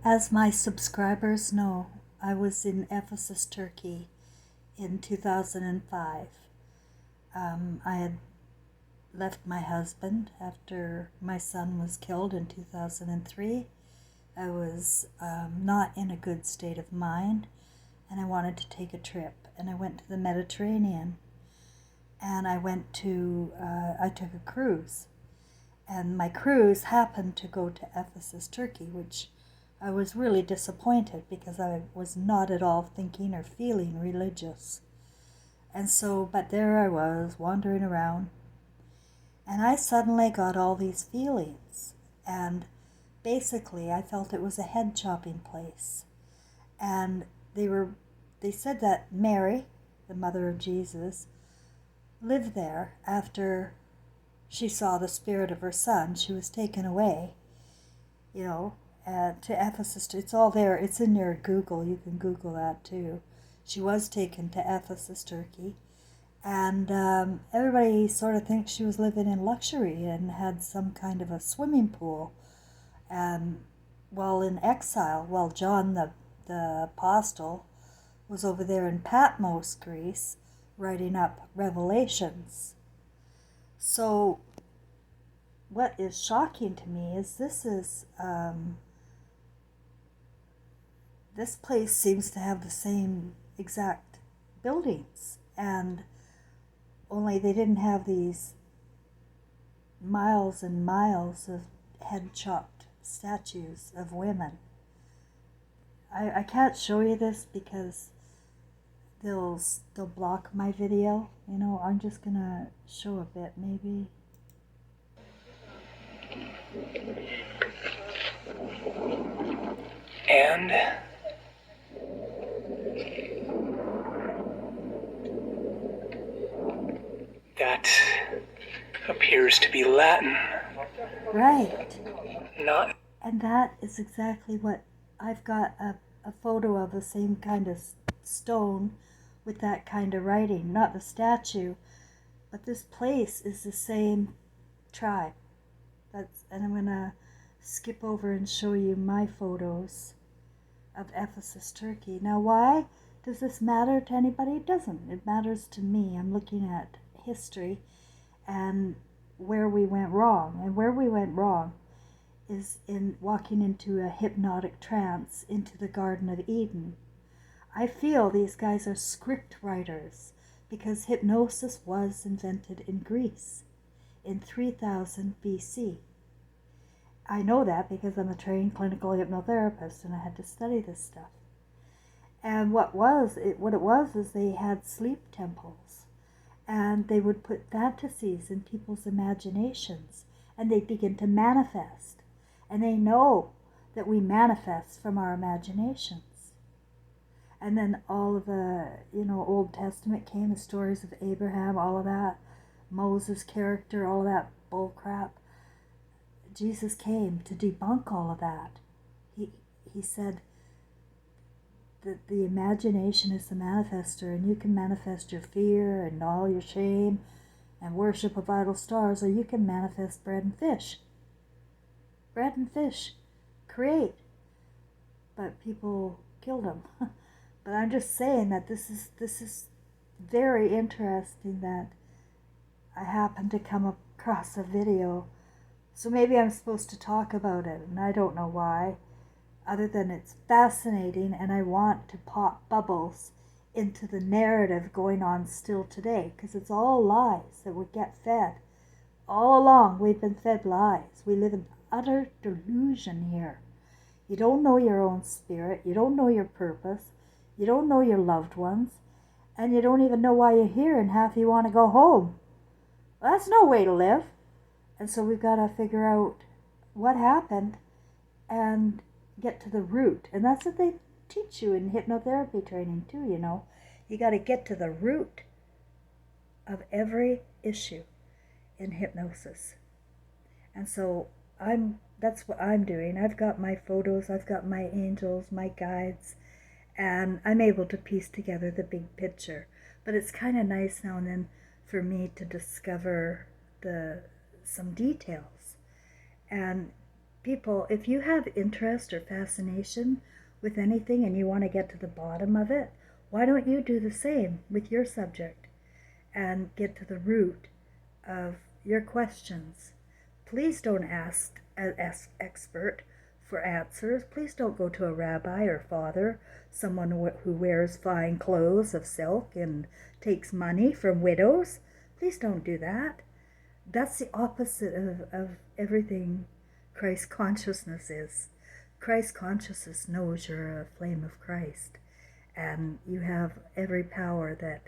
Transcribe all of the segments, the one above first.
As my subscribers know, I was in Ephesus, Turkey in 2005. I had left my husband after my son was killed in 2003. I was not in a good state of mind, and I wanted to take a trip. And I went to the Mediterranean, and I took a cruise. And my cruise happened to go to Ephesus, Turkey, which I was really disappointed because I was not at all thinking or feeling religious. And so, but there I was, wandering around, and I suddenly got all these feelings. And basically, I felt it was a head chopping place. And they said that Mary, the mother of Jesus, lived there after she saw the spirit of her son. She was taken away, to Ephesus. It's all there. It's in your Google. You can Google that too. She was taken to Ephesus, Turkey. And everybody sort of thinks she was living in luxury and had some kind of a swimming pool. While in exile, while John the Apostle was over there in Patmos, Greece, writing up Revelations. So what is shocking to me is this place seems to have the same exact buildings, and only they didn't have these miles and miles of head-chopped statues of women. I can't show you this because they'll block my video. I'm just gonna show a bit maybe. And that appears to be Latin. Right. Not. And that is exactly what I've got a photo of the same kind of stone with that kind of writing. Not the statue, but this place is the same tribe. And I'm going to skip over and show you my photos of Ephesus, Turkey. Now, why does this matter to anybody? It doesn't. It matters to me. I'm looking at history and where we went wrong. And where we went wrong is in walking into a hypnotic trance into the Garden of Eden. I feel these guys are script writers because hypnosis was invented in Greece in 3000 BC. I know that because I'm a trained clinical hypnotherapist and I had to study this stuff. And what it was is they had sleep temples, and they would put fantasies in people's imaginations, and they begin to manifest. And they know that we manifest from our imaginations. And then all of the, Old Testament came, the stories of Abraham, all of that, Moses' character, all of that bull crap. Jesus came to debunk all of that. He said that the imagination is the manifester, and you can manifest your fear and all your shame and worship of idol stars, or you can manifest bread and fish. Bread and fish. Create. But people killed them. But I'm just saying that this is very interesting that I happened to come across a video. So maybe I'm supposed to talk about it, and I don't know why, other than it's fascinating, and I want to pop bubbles into the narrative going on still today, because it's all lies that we get fed. All along we've been fed lies. We live in utter delusion here. You don't know your own spirit, you don't know your purpose, you don't know your loved ones, and you don't even know why you're here, and half you want to go home. Well, that's no way to live. And so we've got to figure out what happened and get to the root. And that's what they teach you in hypnotherapy training too, You got to get to the root of every issue in hypnosis. And so that's what I'm doing. I've got my photos, I've got my angels, my guides, and I'm able to piece together the big picture. But it's kind of nice now and then for me to discover some details. And people, if you have interest or fascination with anything and you want to get to the bottom of it, why don't you do the same with your subject and get to the root of your questions? Please don't ask an expert for answers. Please don't go to a rabbi or father, someone who wears fine clothes of silk and takes money from widows. Please don't do that. That's the opposite of everything Christ consciousness is. Christ consciousness knows you're a flame of Christ, and you have every power that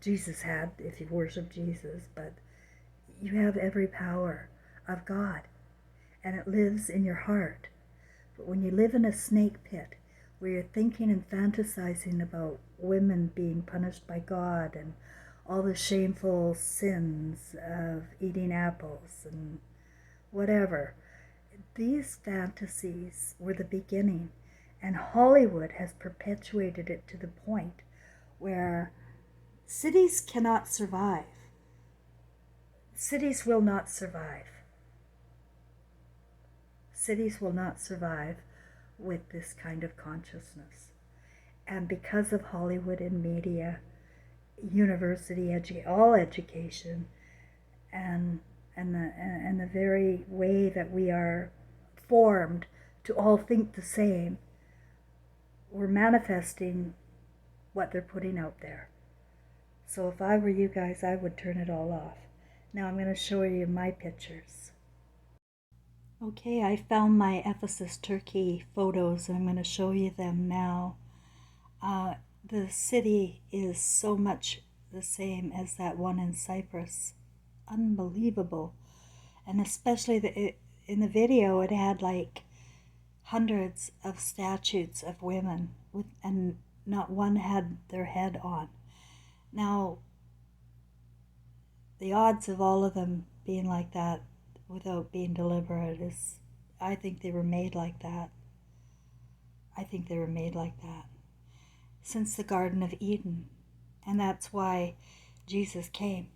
Jesus had if you worship Jesus, but you have every power of God, and it lives in your heart. But when you live in a snake pit where you're thinking and fantasizing about women being punished by God and all the shameful sins of eating apples and whatever, these fantasies were the beginning, and Hollywood has perpetuated it to the point where cities cannot survive. Cities will not survive. Cities will not survive with this kind of consciousness. And because of Hollywood and media, university, all education, and the very way that we are formed to all think the same, we're manifesting what they're putting out there. So if I were you guys, I would turn it all off. Now I'm going to show you my pictures. Okay, I found my Ephesus, Turkey photos, and I'm going to show you them now. The city is so much the same as that one in Cyprus. Unbelievable. And especially in the video, it had like hundreds of statues of women, and not one had their head on. Now, the odds of all of them being like that without being deliberate is, I think they were made like that. I think they were made like that since the Garden of Eden. And that's why Jesus came,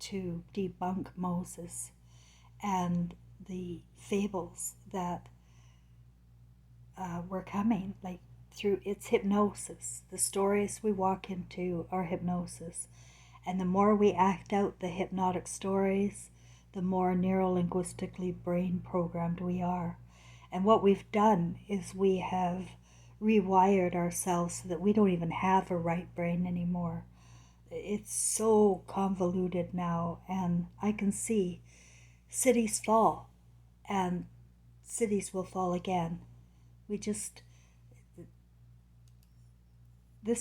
to debunk Moses and the fables that were coming, like through its hypnosis. The stories we walk into are hypnosis. And the more we act out the hypnotic stories, the more neurolinguistically brain programmed we are. And what we've done is we have rewired ourselves so that we don't even have a right brain anymore. It's so convoluted now, and I can see cities fall, and cities will fall again. This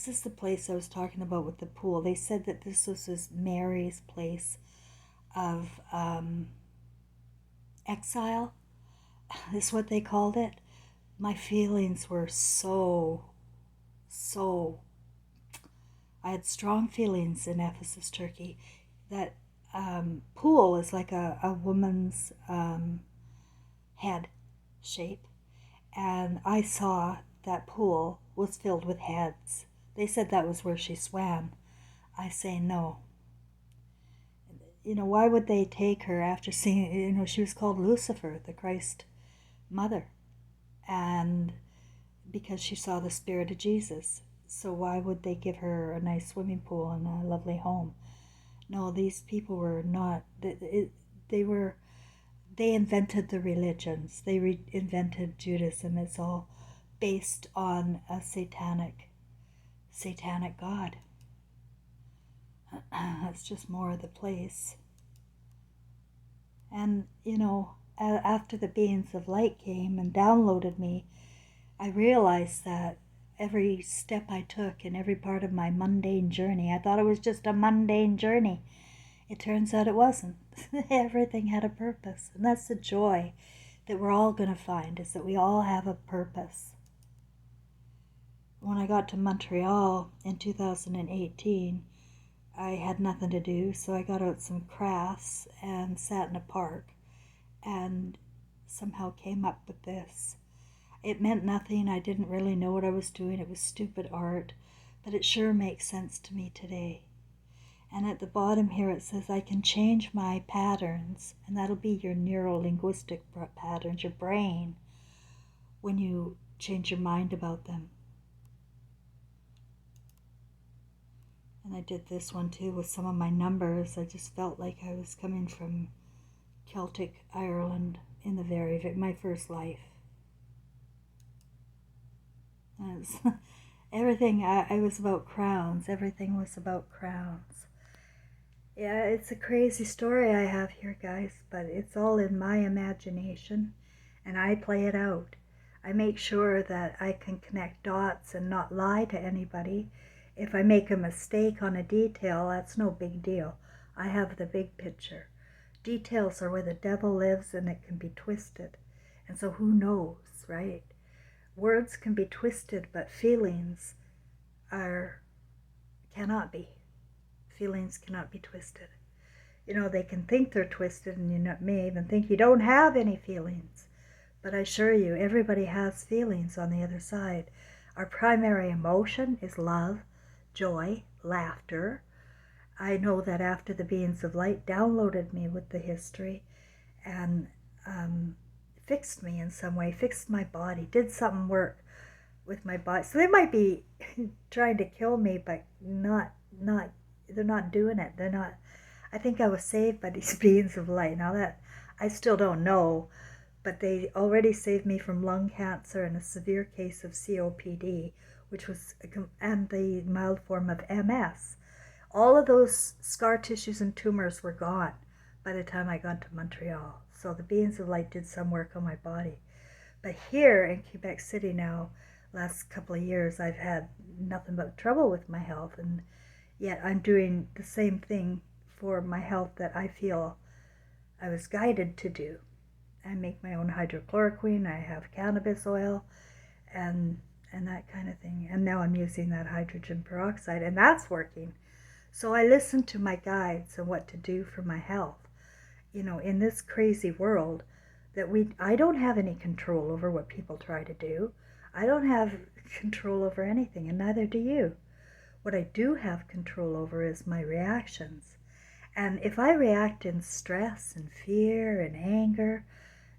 is the place I was talking about with the pool. They said that this was Mary's place of exile, is what they called it. My feelings were so, I had strong feelings in Ephesus, Turkey. That pool is like a woman's head shape, and I saw that pool was filled with heads. They said that was where she swam. I say no. Why would they take her after seeing, she was called Lucifer, the Christ mother, and because she saw the spirit of Jesus. So why would they give her a nice swimming pool and a lovely home? No, these people were not, they invented the religions. They invented Judaism. It's all based on a satanic God. It's just more of the place. And, after the beings of light came and downloaded me, I realized that every step I took in every part of my mundane journey, I thought it was just a mundane journey. It turns out it wasn't. Everything had a purpose. And that's the joy that we're all going to find, is that we all have a purpose. When I got to Montreal in 2018, I had nothing to do, so I got out some crafts and sat in a park and somehow came up with this. It meant nothing. I didn't really know what I was doing. It was stupid art, but it sure makes sense to me today. And at the bottom here it says, I can change my patterns, and that'll be your neuro-linguistic patterns, your brain, when you change your mind about them. And I did this one too with some of my numbers. I just felt like I was coming from Celtic Ireland in my first life. Everything, I was about crowns. Everything was about crowns. Yeah, it's a crazy story I have here, guys, but it's all in my imagination, and I play it out. I make sure that I can connect dots and not lie to anybody. If I make a mistake on a detail, that's no big deal. I have the big picture. Details are where the devil lives, and it can be twisted. And so who knows, right? Words can be twisted, but feelings cannot be. Feelings cannot be twisted. You know, they can think they're twisted, and you may even think you don't have any feelings. But I assure you, everybody has feelings on the other side. Our primary emotion is love, joy, laughter. I know that after the Beings of Light downloaded me with the history and fixed me in some way, fixed my body, did something work with my body. So they might be trying to kill me, but they're not doing it. They're not. I think I was saved by these Beings of Light. Now that I still don't know, but they already saved me from lung cancer and a severe case of COPD, and the mild form of MS. All of those scar tissues and tumors were gone by the time I got to Montreal. So the Beings of Light did some work on my body. But here in Quebec City now, last couple of years, I've had nothing but trouble with my health, and yet I'm doing the same thing for my health that I feel I was guided to do. I make my own hydrochloroquine, I have cannabis oil, and that kind of thing. And now I'm using that hydrogen peroxide, and that's working. So I listen to my guides and what to do for my health. You know, in this crazy world I don't have any control over what people try to do. I don't have control over anything, and neither do you. What I do have control over is my reactions. And if I react in stress and fear and anger,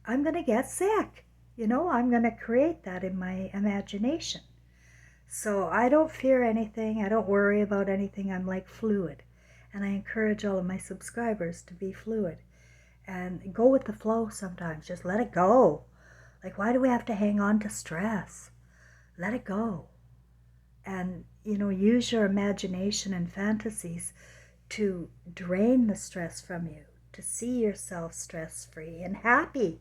I'm going to get sick. You know, I'm going to create that in my imagination. So I don't fear anything. I don't worry about anything. I'm like fluid. And I encourage all of my subscribers to be fluid and go with the flow sometimes. Just let it go. Like, why do we have to hang on to stress? Let it go. And, you know, use your imagination and fantasies to drain the stress from you, to see yourself stress-free and happy.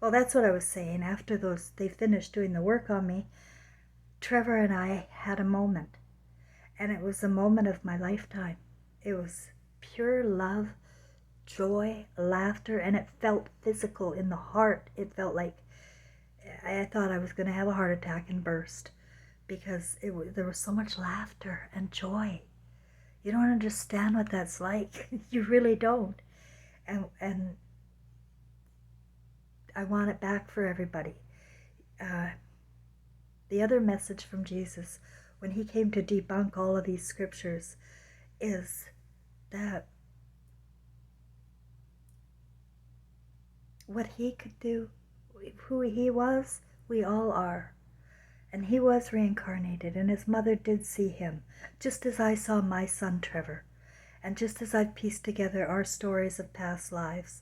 Well, that's what I was saying. After they finished doing the work on me, Trevor and I had a moment, and it was a moment of my lifetime. It was pure love, joy, laughter, and it felt physical in the heart. It felt like I thought I was going to have a heart attack and burst, because there was so much laughter and joy. You don't understand what that's like. You really don't. And I want it back for everybody. The other message from Jesus, when he came to debunk all of these scriptures, is that what he could do, who he was, we all are. And he was reincarnated, and his mother did see him, just as I saw my son Trevor, and just as I've pieced together our stories of past lives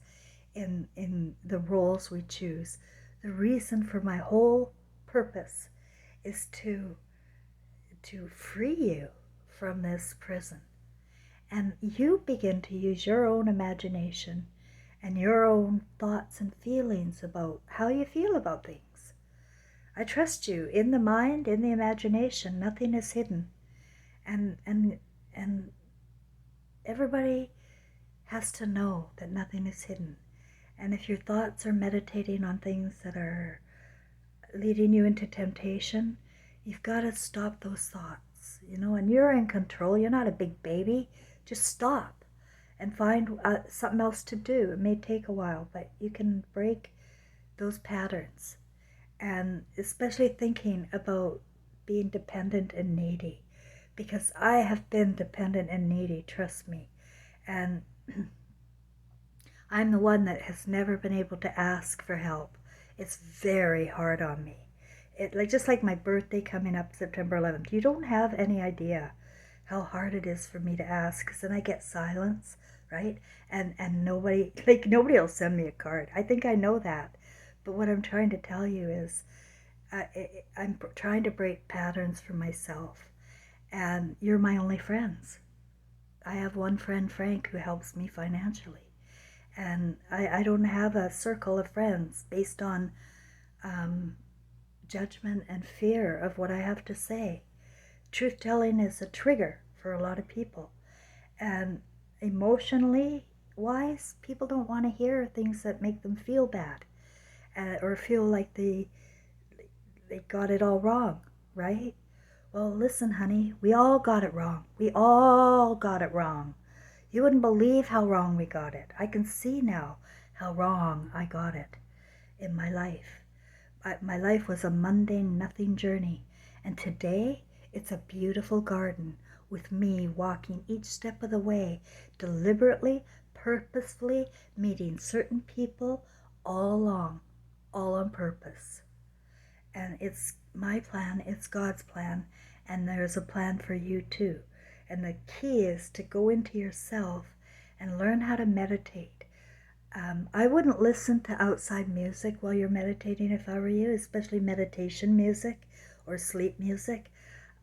in the roles we choose. The reason for my whole purpose is to free you from this prison. And you begin to use your own imagination and your own thoughts and feelings about how you feel about things. I trust you. In the mind, in the imagination, nothing is hidden. And everybody has to know that nothing is hidden. And if your thoughts are meditating on things that are leading you into temptation, you've got to stop those thoughts, you know, and you're in control. You're not a big baby. Just stop and find something else to do. It may take a while, but you can break those patterns. And especially thinking about being dependent and needy, because I have been dependent and needy, trust me. And I'm the one that has never been able to ask for help. It's very hard on me. Just like my birthday coming up September 11th. You don't have any idea how hard it is for me to ask, because then I get silence, right? And nobody will send me a card. I think I know that. But what I'm trying to tell you is I'm trying to break patterns for myself. And you're my only friends. I have one friend, Frank, who helps me financially. And I don't have a circle of friends based on judgment and fear of what I have to say. Truth telling is a trigger for a lot of people. And emotionally wise, people don't want to hear things that make them feel bad or feel like they got it all wrong, right? Well, listen, honey, we all got it wrong. We all got it wrong. You wouldn't believe how wrong we got it. I can see now how wrong I got it in my life. My life was a mundane nothing journey, and today it's a beautiful garden with me walking each step of the way, deliberately, purposefully meeting certain people all along, all on purpose. And it's my plan, it's God's plan, and there's a plan for you too. And the key is to go into yourself and learn how to meditate. I wouldn't listen to outside music while you're meditating if I were you, especially meditation music or sleep music.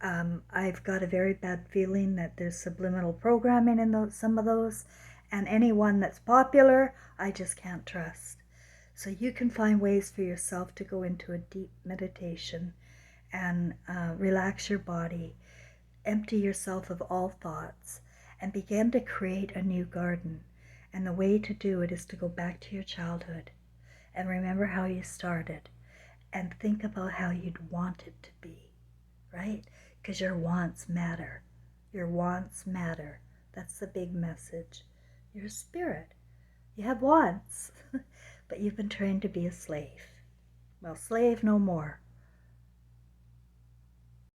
I've got a very bad feeling that there's subliminal programming in some of those, and any one that's popular, I just can't trust. So you can find ways for yourself to go into a deep meditation and relax your body, empty yourself of all thoughts, and begin to create a new garden. And the way to do it is to go back to your childhood and remember how you started and think about how you'd want it to be, right? Because your wants matter. Your wants matter. That's the big message. You're a spirit. You have wants, but you've been trained to be a slave. Well, slave no more.